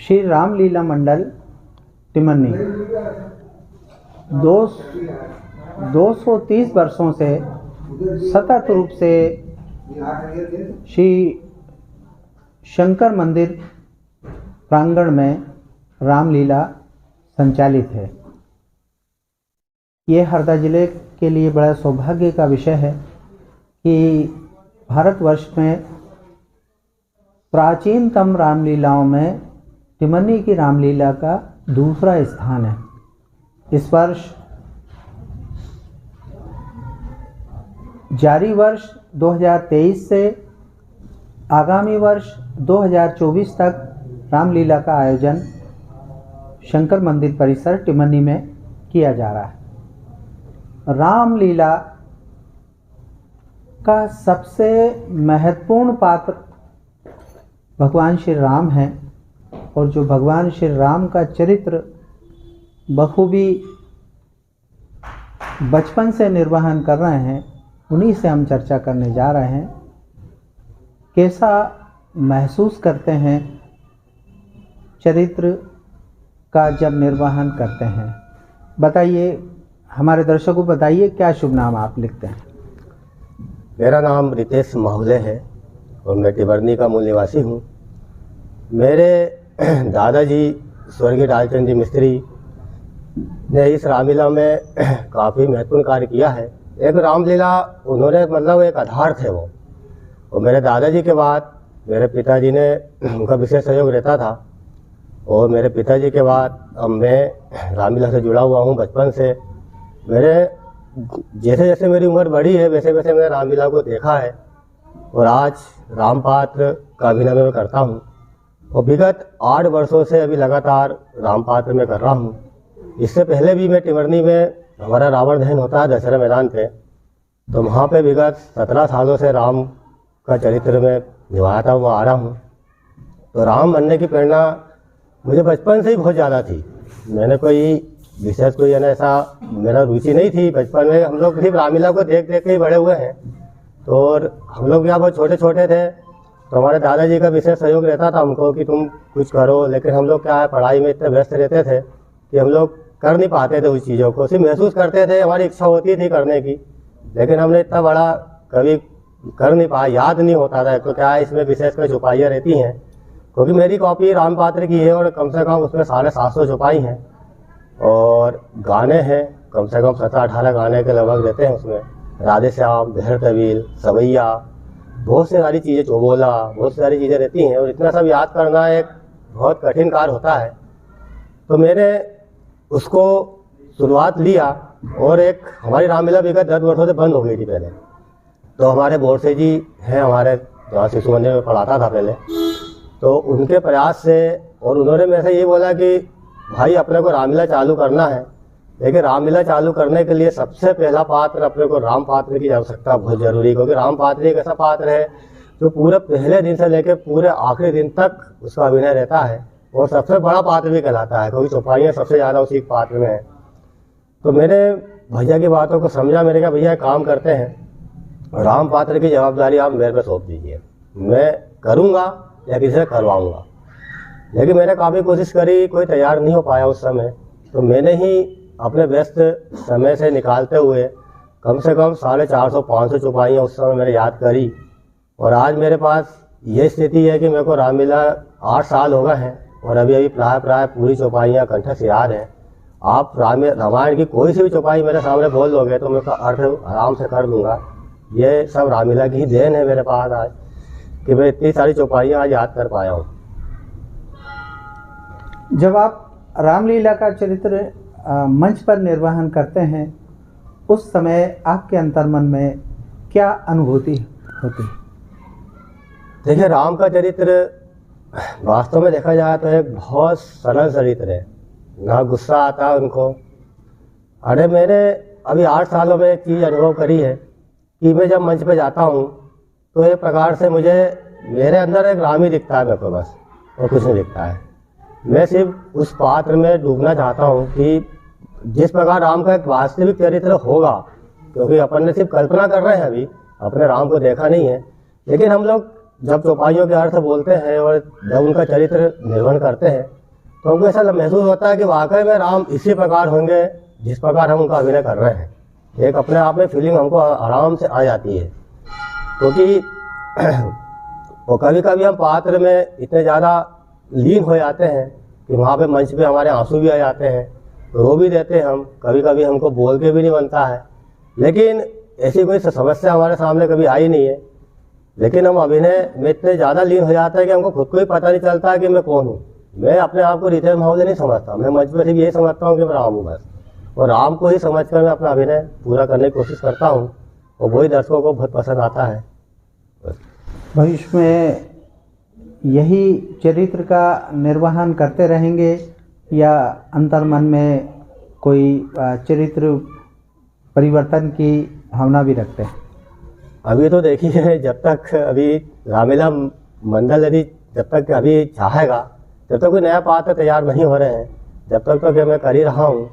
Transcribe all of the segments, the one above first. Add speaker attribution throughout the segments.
Speaker 1: श्री रामलीला मंडल टिमरनी 230 वर्षों से सतत रूप से श्री शंकर मंदिर प्रांगण में रामलीला संचालित है। ये हरदा जिले के लिए बड़ा सौभाग्य का विषय है कि भारतवर्ष में प्राचीनतम रामलीलाओं में टिमरनी की रामलीला का दूसरा स्थान है। इस वर्ष जारी वर्ष 2023 से आगामी वर्ष 2024 तक रामलीला का आयोजन शंकर मंदिर परिसर टिमरनी में किया जा रहा है। रामलीला का सबसे महत्वपूर्ण पात्र भगवान श्री राम हैं और जो भगवान श्री राम का चरित्र बखूबी बचपन से निर्वहन कर रहे हैं, उन्हीं से हम चर्चा करने जा रहे हैं। कैसा महसूस करते हैं चरित्र का जब निर्वहन करते हैं? बताइए, हमारे दर्शकों को बताइए, क्या शुभ नाम आप लिखते हैं?
Speaker 2: मेरा नाम रितेश माहुले है और मैं टिमरनी का मूल निवासी हूँ। मेरे दादाजी स्वर्गीय डालचंद जी मिस्त्री ने इस रामलीला में काफ़ी महत्वपूर्ण कार्य किया है। एक रामलीला उन्होंने मतलब एक आधार थे वो, और मेरे दादाजी के बाद मेरे पिताजी ने उनका विशेष सहयोग रहता था, और मेरे पिताजी के बाद अब मैं रामलीला से जुड़ा हुआ हूँ बचपन से। मेरे जैसे जैसे मेरी उम्र बढ़ी है वैसे वैसे मैंने रामलीला को देखा है, और आज रामपात्र का अभिनय मैं करता हूँ, और विगत 8 वर्षों से अभी लगातार रामपात्र में कर रहा हूँ। इससे पहले भी मैं टिमरनी में हमारा रावण दहन होता है दशहरा मैदान पे, तो वहाँ पे विगत 17 सालों से राम का चरित्र में निभाता हुआ आ रहा हूँ। तो राम बनने की प्रेरणा मुझे बचपन से ही बहुत ज़्यादा थी। मैंने कोई विशेष कोई ऐसा मेरा रुचि नहीं थी। बचपन में हम लोग सिर्फ रामलीला को देख देख के ही बड़े हुए हैं। तो और हम लोग यहाँ बहुत छोटे छोटे थे, तो हमारे दादाजी का विशेष सहयोग रहता था हमको कि तुम कुछ करो, लेकिन हम लोग क्या है पढ़ाई में इतने व्यस्त रहते थे कि हम लोग कर नहीं पाते थे उस चीज़ों को। सिर्फ महसूस करते थे, हमारी इच्छा होती थी करने की, लेकिन हमने इतना बड़ा कभी कर नहीं पाया, याद नहीं होता था। तो क्या है इसमें विशेष में छुपाइयाँ रहती हैं, क्योंकि मेरी कॉपी रामपात्र की है और कम से कम उसमें 750 छुपाई हैं, और गाने हैं कम से कम 17-18 गाने के लगभग रहते हैं उसमें। राधे श्याम, बहर तवील, सवैया, बहुत से सारी चीज़ें, चौबोला, बहुत सारी चीज़ें रहती हैं, और इतना सब याद करना एक बहुत कठिन कार्य होता है। तो मैंने उसको शुरुआत लिया, और एक हमारी रामलीला विगत 10 वर्षों से बंद हो गई थी पहले। तो हमारे बोरसे जी हैं, हमारे जहाँ शिशु मंदिर में पढ़ाता था पहले, तो उनके प्रयास से, और उन्होंने मेरे से ये बोला कि भाई अपने को रामलीला चालू करना है, लेकिन रामलीला चालू करने के लिए सबसे पहला पात्र अपने को राम पात्र की आवश्यकता बहुत जरूरी है, क्योंकि राम पात्र एक ऐसा पात्र है जो पूरे पहले दिन से लेकर पूरे आखिरी दिन तक उसका अभिनय रहता है, और सबसे बड़ा पात्र भी कहलाता है, क्योंकि छुपाइयाँ सबसे ज़्यादा उसी पात्र में है। तो मैंने भैया की बातों को समझा। मैंने कहा भैया काम करते हैं, राम पात्र की जवाबदारी आप मेरे पे सौंप दीजिए, मैं करूँगा या किसी से करवाऊँगा। लेकिन मैंने काफ़ी कोशिश करी, कोई तैयार नहीं हो पाया उस समय। तो मैंने ही अपने व्यस्त समय से निकालते हुए कम से कम 450-500 छुपाइयाँ उस समय मैंने याद करी, और आज मेरे पास ये स्थिति है कि मेरे को रामलीला 8 साल हो गए हैं, और अभी प्राय पूरी छुपाइयाँ कंठ से याद हैं। आप रामायण की कोई सी भी छुपाई मेरे सामने बोल दोगे तो मैं उसका अर्थ आराम से कर दूँगा। ये सब रामलीला की ही देन है मेरे पास आज, कि मैं इतनी सारी छुपाइयाँ आज याद कर पाया हूँ।
Speaker 1: जब आप रामलीला का चरित्र मंच पर निर्वहन करते हैं, उस समय आपके अंतर्मन में क्या अनुभूति होती है?
Speaker 2: देखिए, राम का चरित्र वास्तव में देखा जाए तो एक बहुत सरल चरित्र है, ना गुस्सा आता है उनको। अरे मैंने अभी 8 सालों में एक चीज़ अनुभव करी है कि मैं जब मंच पे जाता हूँ तो एक प्रकार से मुझे मेरे अंदर एक राम ही दिखता है मेरे को, बस और कुछ नहीं दिखता है। मैं सिर्फ उस पात्र में डूबना चाहता हूँ कि जिस प्रकार राम का एक वास्तविक चरित्र होगा, क्योंकि अपन ने सिर्फ कल्पना कर रहे हैं, अभी अपने राम को देखा नहीं है, लेकिन हम लोग जब चौपाइयों के अर्थ बोलते हैं और जब उनका चरित्र निर्वहन करते हैं तो हमको ऐसा महसूस होता है कि वाकई में राम इसी प्रकार होंगे जिस प्रकार हम उनका अभिनय कर रहे हैं। एक अपने आप में फीलिंग हमको आराम से आ जाती है, क्योंकि वो कभी कभी हम पात्र में इतने ज़्यादा लीन हो जाते हैं कि वहाँ पे मंच पे हमारे आंसू भी आ जाते हैं, रो भी देते हैं हम, कभी कभी हमको बोल के भी नहीं बनता है। लेकिन ऐसी कोई समस्या हमारे सामने कभी आई नहीं है, लेकिन हम अभिनय में इतने ज़्यादा लीन हो जाते हैं कि हमको खुद को ही पता नहीं चलता है कि मैं कौन हूँ। मैं अपने आप को रितेश महोदय नहीं समझता, मैं मंच पर सिर्फ यही समझता हूँ कि मैं राम हूँ बस, और राम को ही समझकर मैं अपना अभिनय पूरा करने की कोशिश करता हूँ और वही दर्शकों को बहुत पसंद आता है।
Speaker 1: भविष्य में यही चरित्र का निर्वहन करते रहेंगे या अंतर्मन में कोई चरित्र परिवर्तन की भावना भी रखते हैं?
Speaker 2: अभी तो देखिए, जब तक अभी रामलीला मंडल यदि जब तक अभी चाहेगा जब तक कोई नया पात्र तैयार नहीं हो रहे हैं, जब तक तो मैं कर ही रहा हूँ।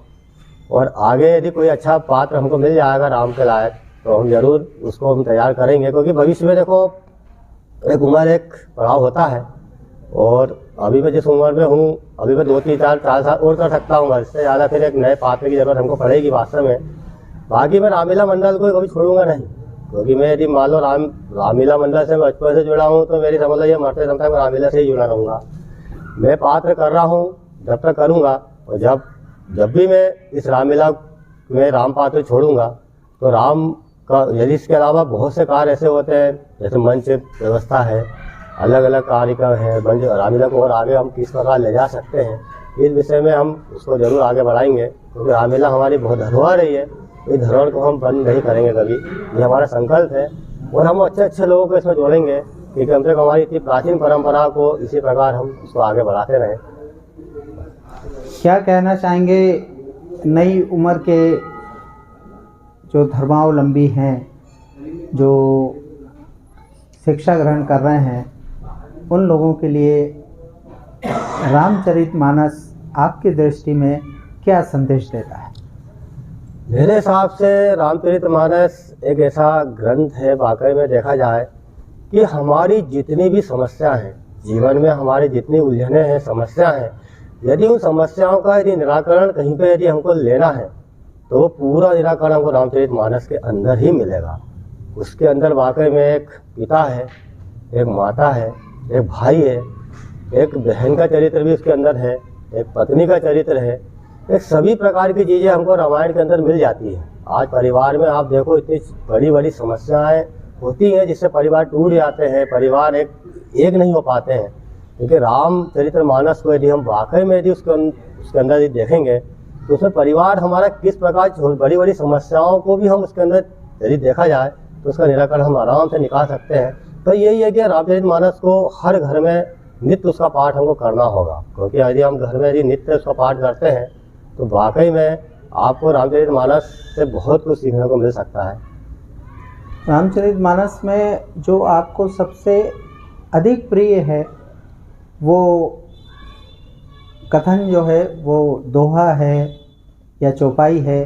Speaker 2: और आगे यदि कोई अच्छा पात्र हमको मिल जाएगा राम के लायक तो हम जरूर उसको हम तैयार करेंगे, क्योंकि भविष्य में देखो एक उम्र एक पड़ाव होता है, और अभी मैं जिस उम्र में हूँ अभी मैं 2-3-4 साल और कर सकता हूँ, इससे ज़्यादा फिर एक नए पात्र की ज़रूरत हमको पड़ेगी वास्तव में। बाकी मैं रामलीला मंडल को कभी छोड़ूंगा नहीं, क्योंकि मैं यदि मान लो रामलीला मंडल से बचपन से जुड़ा हूँ तो मेरी समझ लो ये मरते दम तक मैं रामलीला से ही जुड़ा रहूँगा। मैं पात्र कर रहा हूँ जब तक करूँगा, और जब भी मैं इस रामलीला में राम पात्र छोड़ूंगा तो राम का यदि इसके अलावा बहुत से कार्य ऐसे होते हैं, जैसे मंच व्यवस्था है, अलग अलग कार्यक्रम है, मंच रामलीला को और आगे हम किस प्रकार ले जा सकते हैं, इस विषय में हम उसको जरूर आगे बढ़ाएंगे, क्योंकि रामलीला हमारी बहुत धरोहर रही है। इस धरोहर को हम बंद नहीं करेंगे कभी, ये हमारा संकल्प है। और हम अच्छे लोगों को इसमें जोड़ेंगे कि कम से कम हमारी इतनी प्राचीन परंपरा को इसी प्रकार हम उसको आगे बढ़ाते रहें।
Speaker 1: क्या कहना चाहेंगे नई उम्र के जो धर्मावलंबी हैं, जो शिक्षा ग्रहण कर रहे हैं, उन लोगों के लिए रामचरितमानस आपकी दृष्टि में क्या संदेश देता है?
Speaker 2: मेरे हिसाब से रामचरितमानस एक ऐसा ग्रंथ है, वाकई में देखा जाए कि हमारी जितनी भी समस्या हैं जीवन में, हमारी जितनी उलझने हैं, समस्या हैं, यदि उन समस्याओं का यदि निराकरण कहीं पे यदि हमको लेना है तो पूरा निराकरण हमको रामचरितमानस के अंदर ही मिलेगा। उसके अंदर वाकई में एक पिता है, एक माता है, एक भाई है, एक बहन का चरित्र भी उसके अंदर है, एक पत्नी का चरित्र है, एक सभी प्रकार की चीज़ें हमको रामायण के अंदर मिल जाती हैं। आज परिवार में आप देखो इतनी बड़ी बड़ी समस्याएं होती हैं जिससे परिवार टूट जाते हैं, परिवार एक नहीं हो पाते हैं। क्योंकि रामचरितमानस को यदि हम वाकई में यदि उसके अंदर यदि देखेंगे तो उसमें परिवार हमारा किस प्रकार बड़ी बड़ी समस्याओं को भी हम उसके अंदर यदि देखा जाए तो उसका निराकरण हम आराम से निकाल सकते हैं। तो यही है कि रामचरितमानस को हर घर में नित्य उसका पाठ हमको करना होगा, क्योंकि यदि हम घर में यदि नित्य उसका पाठ करते हैं तो वाकई में आपको रामचरितमानस से बहुत कुछ सीखने को मिल सकता है।
Speaker 1: रामचरितमानस में जो आपको सबसे अधिक प्रिय है वो कथन जो है, वो दोहा है या चौपाई है,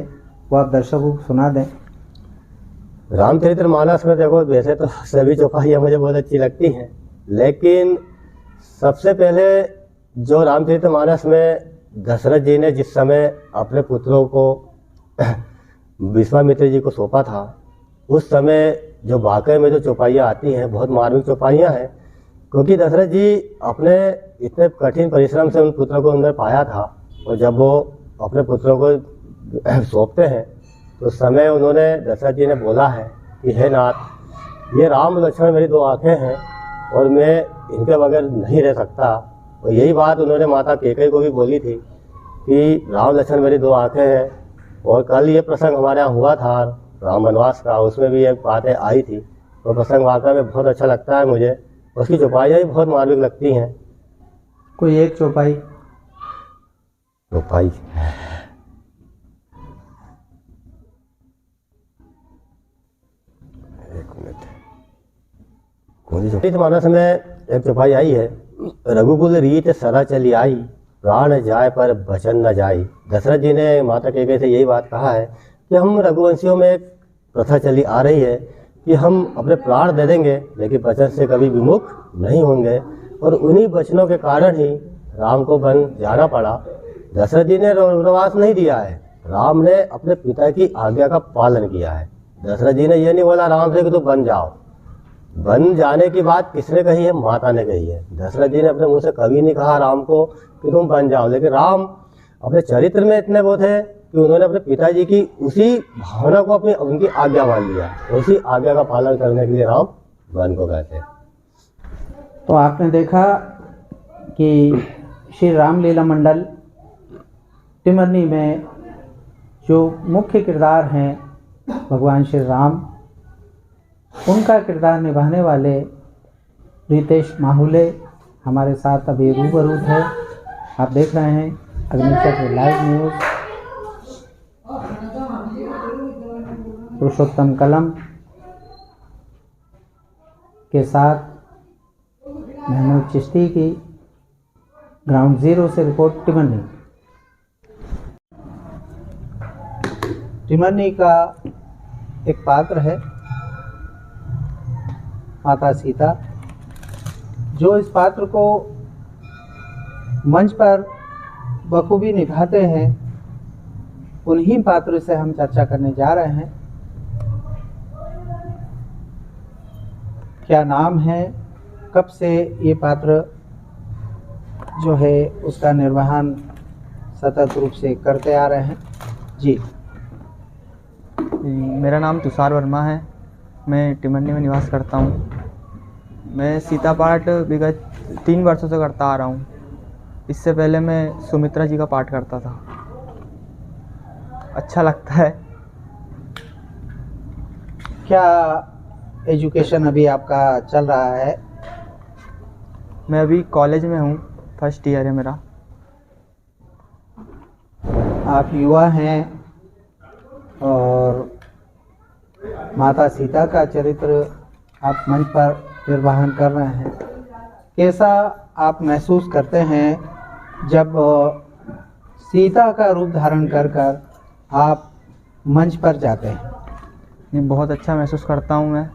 Speaker 1: वो आप दर्शकों को सुना दें।
Speaker 2: रामचरितमानस में देखो वैसे तो सभी चौपाइयाँ मुझे बहुत अच्छी लगती हैं, लेकिन सबसे पहले जो रामचरितमानस में दशरथ जी ने जिस समय अपने पुत्रों को विश्वामित्र जी को सौंपा था, उस समय जो वाकई में जो चौपाइयाँ आती हैं बहुत मार्मिक चौपाइयाँ हैं, क्योंकि दशरथ जी अपने इतने कठिन परिश्रम से उन पुत्रों को अंदर पाया था, और जब वो अपने पुत्रों को सौंपते हैं तो उस समय उन्होंने दशरथ जी ने बोला है कि हे नाथ, ये राम लक्ष्मण मेरी दो आँखें हैं और मैं इनके बगैर नहीं रह सकता। और यही बात उन्होंने माता कैकेयी को भी बोली थी कि राम लक्ष्मण मेरी दो आँखें हैं। और कल ये प्रसंग हमारे यहाँ हुआ था राम वनवास का, उसमें भी ये बातें आई थी। तो प्रसंग वाकई में बहुत अच्छा लगता है मुझे, उसकी चौपाइयाँ भी बहुत मार्मिक लगती हैं।
Speaker 1: कोई एक चौपाई?
Speaker 2: चौपाई रामचरितमानस में एक चौपाई आई है, रघुकुल रीत सरा चली आई, प्राण जाए पर बचन न जाई। दशरथ जी ने माता कैकेयी से यही बात कहा है कि हम रघुवंशियों में एक प्रथा चली आ रही है कि हम अपने प्राण दे देंगे लेकिन वचन से कभी विमुख नहीं होंगे। और उन्हीं वचनों के कारण ही राम को वन जाना पड़ा। दशरथ जी ने वनवास नहीं दिया है, राम ने अपने पिता की आज्ञा का पालन किया है। दशरथ जी ने यह नहीं बोला राम से कि तुम वन जाओ। वन जाने की बात किसने कही है? माता ने कही है। दशरथ जी ने अपने मुंह से कभी नहीं कहा राम को कि तुम वन जाओ, लेकिन राम अपने चरित्र में इतने वो थे कि उन्होंने अपने पिताजी की उसी भावना को अपनी उनकी आज्ञा मान लिया। उसी आज्ञा का पालन करने के लिए राम वन को गए थे।
Speaker 1: तो आपने देखा कि श्री रामलीला मंडल टिमरनी में जो मुख्य किरदार हैं भगवान श्री राम, उनका किरदार निभाने वाले रितेश माहुले हमारे साथ अभी रूबरू है। आप देख रहे हैं अग्निचक्र लाइव न्यूज़। पुरुषोत्तम कलम के साथ महमूद चिश्ती की ग्राउंड ज़ीरो से रिपोर्ट टिमरनी। टिमरनी का एक पात्र है माता सीता, जो इस पात्र को मंच पर बखूबी निभाते हैं। उन्हीं पात्र से हम चर्चा करने जा रहे हैं। क्या नाम है, कब से ये पात्र जो है उसका निर्वहन सतत रूप से करते आ रहे हैं? जी,
Speaker 3: मेरा नाम तुषार वर्मा है। मैं टिमरनी में निवास करता हूँ। मैं सीता पाठ विगत 3 वर्षों से करता आ रहा हूँ। इससे पहले मैं सुमित्रा जी का पाठ करता था। अच्छा लगता है।
Speaker 1: क्या एजुकेशन अभी आपका चल रहा है?
Speaker 3: मैं अभी कॉलेज में हूँ, फर्स्ट ईयर है मेरा।
Speaker 1: आप युवा हैं और माता सीता का चरित्र आप मंच पर निर्वहन कर रहे हैं। कैसा आप महसूस करते हैं जब सीता का रूप धारण कर कर आप मंच पर जाते हैं?
Speaker 3: ये बहुत अच्छा महसूस करता हूँ मैं।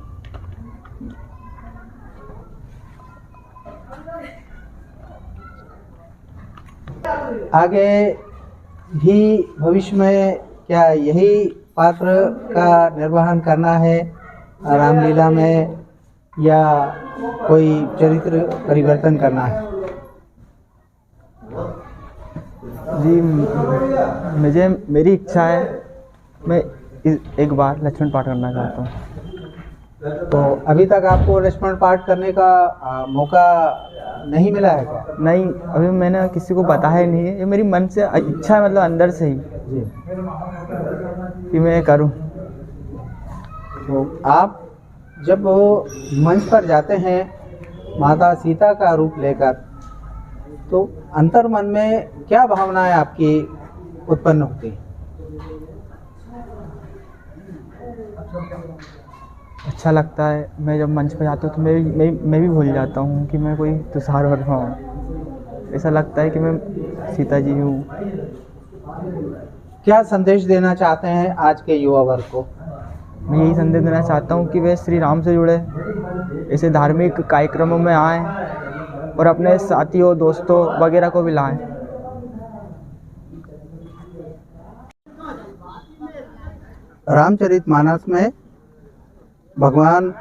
Speaker 1: आगे भी भविष्य में क्या यही पात्र का निर्वहन करना है रामलीला में, या कोई चरित्र परिवर्तन करना है?
Speaker 3: जी, मेरी इच्छा है, मैं एक बार लक्ष्मण पाठ करना चाहता हूँ।
Speaker 1: तो अभी तक आपको लक्ष्मण पाठ करने का मौका नहीं मिला है क्या?
Speaker 3: नहीं, अभी मैंने किसी को बताया ही नहीं है। ये मेरी मन से इच्छा है, मतलब अंदर से ही
Speaker 1: जी,
Speaker 3: कि मैं करूं।
Speaker 1: तो आप जब मंच पर जाते हैं माता सीता का रूप लेकर, तो अंतर मन में क्या भावनाएं आपकी उत्पन्न होती हैं?
Speaker 3: अच्छा लगता है। मैं जब मंच पर जाता हूँ तो मैं भी भूल जाता हूँ कि मैं कोई तुषार वर्मा हूँ। ऐसा लगता है कि मैं सीता जी हूँ।
Speaker 1: क्या संदेश देना चाहते हैं आज के युवा वर्ग को?
Speaker 3: मैं यही संदेश देना चाहता हूँ कि वे श्री राम से जुड़े, ऐसे धार्मिक कार्यक्रमों में आएँ और अपने साथियों, दोस्तों वगैरह को भी लाएँ।
Speaker 1: रामचरितमानस में भगवान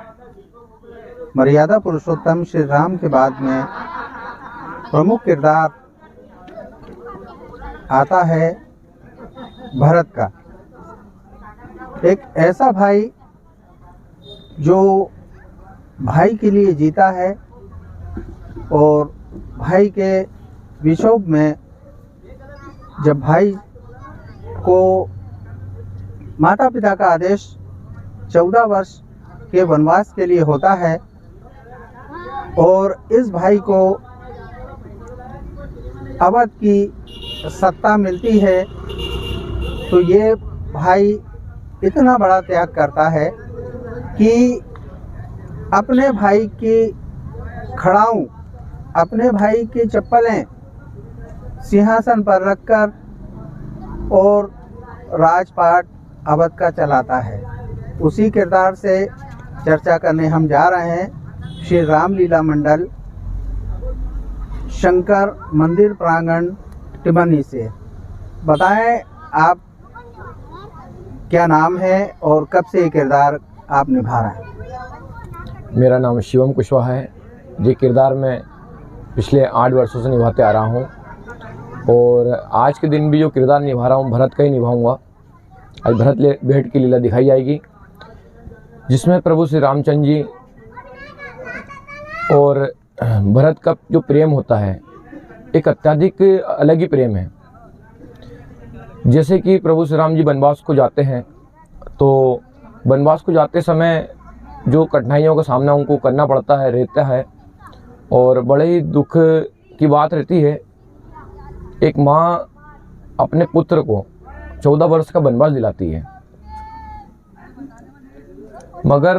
Speaker 1: मर्यादा पुरुषोत्तम श्री राम के बाद में प्रमुख किरदार आता है भरत का। एक ऐसा भाई जो भाई के लिए जीता है और भाई के विक्षोभ में जब भाई को माता पिता का आदेश 14 वर्ष के वनवास के लिए होता है और इस भाई को अवध की सत्ता मिलती है, तो ये भाई इतना बड़ा त्याग करता है कि अपने भाई की खड़ाऊं, अपने भाई की चप्पलें सिंहासन पर रखकर और राजपाट अवध का चलाता है। उसी किरदार से चर्चा करने हम जा रहे हैं श्री रामलीला मंडल शंकर मंदिर प्रांगण टिमरनी से। बताएं आप क्या नाम है और कब से ये किरदार आप निभा रहे हैं?
Speaker 4: मेरा नाम शिवम कुशवाहा है। ये किरदार मैं पिछले 8 वर्षों से निभाते आ रहा हूँ और आज के दिन भी जो किरदार निभा रहा हूँ भरत का ही निभाऊंगा। आज भरत भेंट की लीला दिखाई जाएगी जिसमें प्रभु श्री रामचंद्र जी और भरत का जो प्रेम होता है एक अत्यधिक अलग ही प्रेम है। जैसे कि प्रभु श्री राम जी वनवास को जाते हैं तो वनवास को जाते समय जो कठिनाइयों का सामना उनको करना पड़ता है रहता है और बड़े ही दुख की बात रहती है। एक माँ अपने पुत्र को 14 वर्ष का वनवास दिलाती है, मगर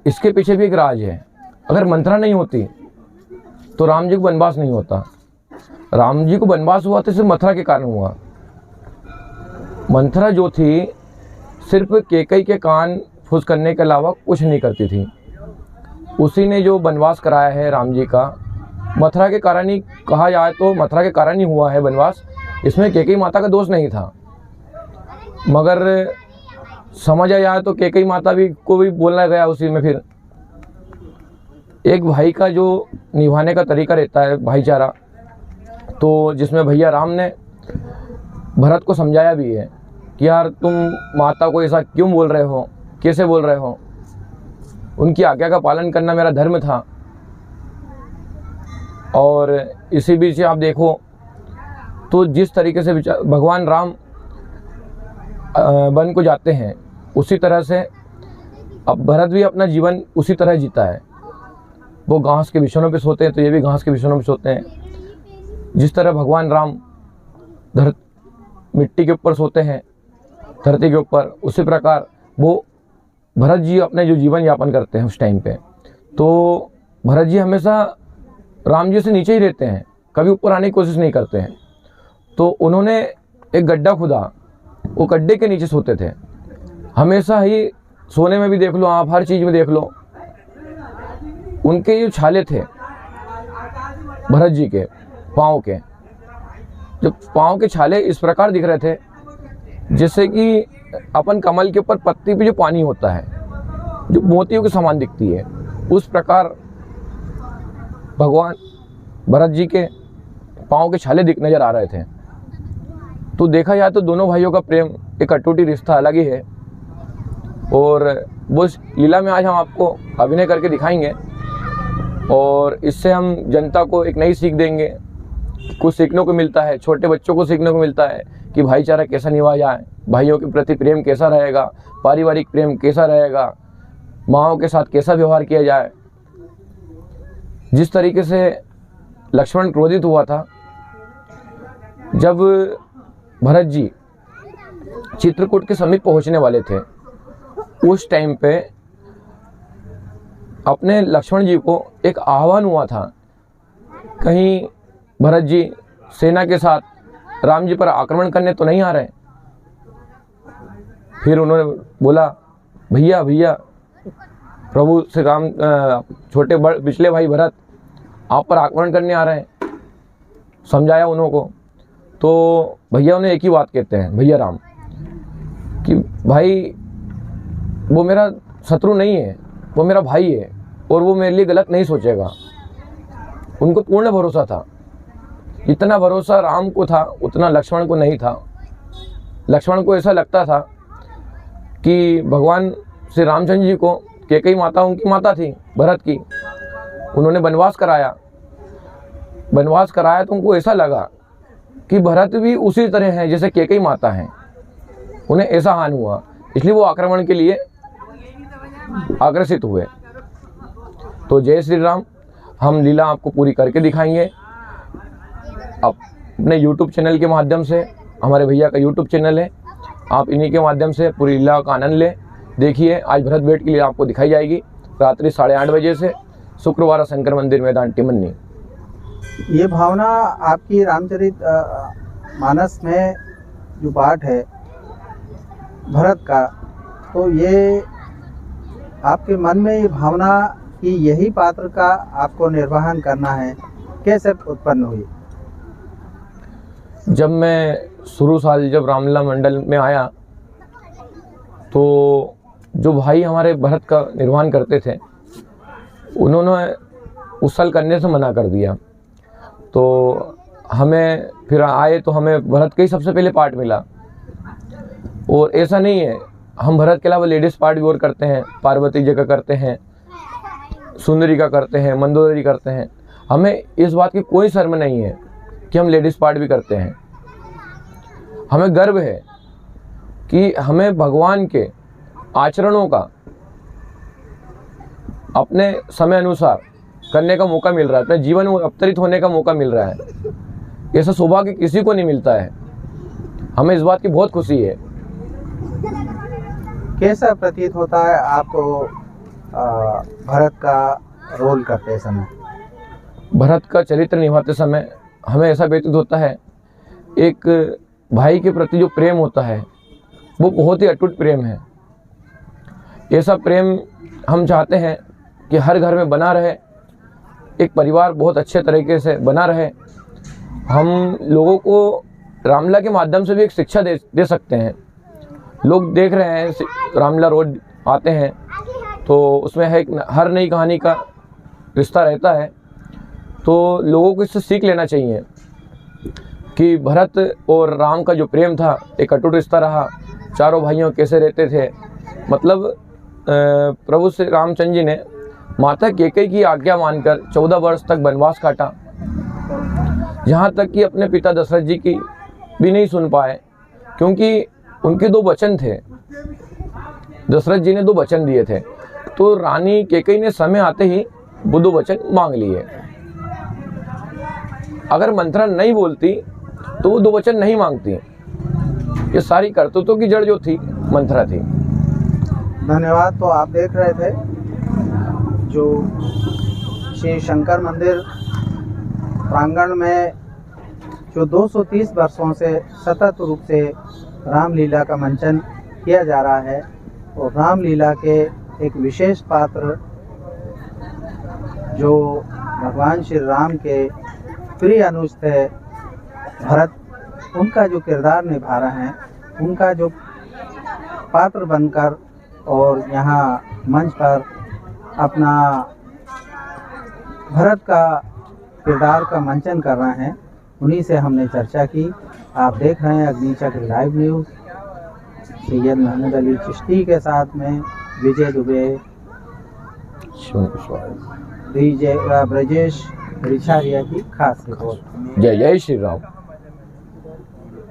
Speaker 4: इसके पीछे भी एक राज है। अगर मंथरा नहीं होती तो राम जी को वनवास नहीं होता। राम जी को वनवास हुआ तो सिर्फ मथुरा के कारण हुआ। मंथरा जो थी सिर्फ कैकेयी के कान फूस करने के अलावा कुछ नहीं करती थी। उसी ने जो वनवास कराया है राम जी का, मथुरा के कारण ही कहा जाए तो मथुरा के कारण ही हुआ है वनवास। इसमें कैकेयी माता का दोष नहीं था, मगर समझा जाए तो कैकेयी माता भी को भी बोलना गया उसी में। फिर एक भाई का जो निभाने का तरीका रहता है भाईचारा, तो जिसमें भैया राम ने भरत को समझाया भी है कि यार तुम माता को ऐसा क्यों बोल रहे हो, कैसे बोल रहे हो। उनकी आज्ञा का पालन करना मेरा धर्म था। और इसी बीच आप देखो तो जिस तरीके से भगवान राम वन को जाते हैं उसी तरह से अब भरत भी अपना जीवन उसी तरह जीता है। वो घास के बिछौनों पे सोते हैं तो ये भी घास के बिछौनों पे सोते हैं। जिस तरह भगवान राम मिट्टी के ऊपर सोते हैं धरती के ऊपर, उसी प्रकार वो भरत जी अपने जो जीवन यापन करते हैं उस टाइम पे। तो भरत जी हमेशा राम जी से नीचे ही रहते हैं, कभी ऊपर आने की कोशिश नहीं करते हैं। तो उन्होंने एक गड्ढा खुदा, वो गड्ढे के नीचे सोते थे हमेशा ही। सोने में भी देख लो आप, हर चीज़ में देख लो, उनके जो छाले थे भरत जी के पाँव के, जब पाँव के छाले इस प्रकार दिख रहे थे जैसे कि अपन कमल के ऊपर पत्ती पे जो पानी होता है जो मोतियों के समान दिखती है, उस प्रकार भगवान भरत जी के पाँव के छाले नजर आ रहे थे। तो देखा जाए तो दोनों भाइयों का प्रेम एक अटूटी रिश्ता अलग ही है। और वो लीला में आज हम आपको अभिनय करके दिखाएंगे और इससे हम जनता को एक नई सीख देंगे। कुछ सीखने को मिलता है, छोटे बच्चों को सीखने को मिलता है कि भाईचारा कैसा निभाया जाए, भाइयों के प्रति प्रेम कैसा रहेगा, पारिवारिक प्रेम कैसा रहेगा, माँओं के साथ कैसा व्यवहार किया जाए। जिस तरीके से लक्ष्मण क्रोधित हुआ था जब भरत जी चित्रकूट के समीप पहुंचने वाले थे, उस टाइम पे अपने लक्ष्मण जी को एक आह्वान हुआ था, कहीं भरत जी सेना के साथ राम जी पर आक्रमण करने तो नहीं आ रहे। फिर उन्होंने बोला, भैया भैया प्रभु श्री राम छोटे पिछले भाई भरत आप पर आक्रमण करने आ रहे हैं। समझाया उन्हों को। तो भैया उन्हें एक ही बात कहते हैं, भैया राम, कि भाई वो मेरा शत्रु नहीं है, वो मेरा भाई है और वो मेरे लिए गलत नहीं सोचेगा। उनको पूर्ण भरोसा था। इतना भरोसा राम को था उतना लक्ष्मण को नहीं था। लक्ष्मण को ऐसा लगता था कि भगवान श्री रामचंद्र जी को कैकेयी माता उनकी माता थी भरत की, उन्होंने वनवास कराया। वनवास कराया तो उनको ऐसा लगा कि भरत भी उसी तरह है जैसे कैकेयी माता हैं, उन्हें ऐसा हानि हुआ, इसलिए वो आक्रमण के लिए आकर्षित हुए। तो जय श्री राम, हम लीला आपको पूरी करके दिखाएंगे अपने YouTube चैनल के माध्यम से। हमारे भैया का YouTube चैनल है, आप इन्हीं के माध्यम से पूरी लीला का आनंद लें। देखिए आज भरत भेंट की लीला आपको दिखाई जाएगी रात्रि 8:30 बजे से, शुक्रवार शंकर मंदिर मैदान टिमरनी।
Speaker 1: ये भावना आपकी रामचरित मानस में जो पाठ है भरत का, तो ये आपके मन में ये भावना कि यही पात्र का आपको निर्वहन करना है कैसे उत्पन्न हुई?
Speaker 4: जब मैं शुरू साल जब रामलीला मंडल में आया तो जो भाई हमारे भरत का निर्वहन करते थे उन्होंने उस साल करने से मना कर दिया। तो हमें फिर आए तो हमें भरत का ही सबसे पहले पार्ट मिला। और ऐसा नहीं है, हम भरत के अलावा लेडीज़ पार्ट भी और करते हैं, पार्वती जी का करते हैं, सुंदरी का करते हैं, मंदोदरी करते हैं। हमें इस बात की कोई शर्म नहीं है कि हम लेडीज़ पार्ट भी करते हैं। हमें गर्व है कि हमें भगवान के आचरणों का अपने समय अनुसार करने का मौका मिल रहा है, अपने जीवन में अवतरित होने का मौका मिल रहा है। ऐसा सौभाग्य किसी को नहीं मिलता है। हमें इस बात की बहुत खुशी है।
Speaker 1: कैसा प्रतीत होता है आपको भरत का रोल करते समय?
Speaker 4: भरत का चरित्र निभाते समय हमें ऐसा व्यतीत होता है, एक भाई के प्रति जो प्रेम होता है वो बहुत ही अटूट प्रेम है। ऐसा प्रेम हम चाहते हैं कि हर घर में बना रहे, एक परिवार बहुत अच्छे तरीके से बना रहे। हम लोगों को रामलीला के माध्यम से भी एक शिक्षा दे सकते हैं। लोग देख रहे हैं, रामलीला रोज आते हैं तो उसमें है हर नई कहानी का रिश्ता रहता है। तो लोगों को इससे सीख लेना चाहिए कि भरत और राम का जो प्रेम था एक अटूट रिश्ता रहा। चारों भाइयों कैसे रहते थे, मतलब प्रभु श्री रामचंद्र जी ने माता कैकेयी की आज्ञा मानकर 14 वर्ष तक वनवास काटा। यहाँ तक कि अपने पिता दशरथ जी की भी नहीं सुन पाए, क्योंकि उनके 2 वचन थे। दशरथ जी ने 2 वचन दिए थे, तो रानी कैकेयी ने समय आते ही वो 2 वचन मांग लिए। अगर मंत्रा नहीं बोलती तो वो 2 वचन नहीं मांगती। ये सारी करतूतों की जड़ जो थी मंत्रा थी।
Speaker 1: धन्यवाद। तो आप देख रहे थे जो श्री शंकर मंदिर प्रांगण में जो 230 वर्षों से सतत रूप से रामलीला का मंचन किया जा रहा है, और रामलीला के एक विशेष पात्र जो भगवान श्री राम के प्रिय अनुज थे भरत, उनका जो किरदार निभा रहे हैं, उनका जो पात्र बनकर और यहाँ मंच पर अपना भरत का किरदार का मंचन कर रहे हैं, उन्हीं से हमने चर्चा की। आप देख रहे हैं अग्निचक्र लाइव न्यूज़, सैयद मोहम्मद अली चिश्ती के साथ में विजय दुबे, ब्रजेश रिछारिया की खास रिपोर्ट।
Speaker 4: जय जय श्री राम।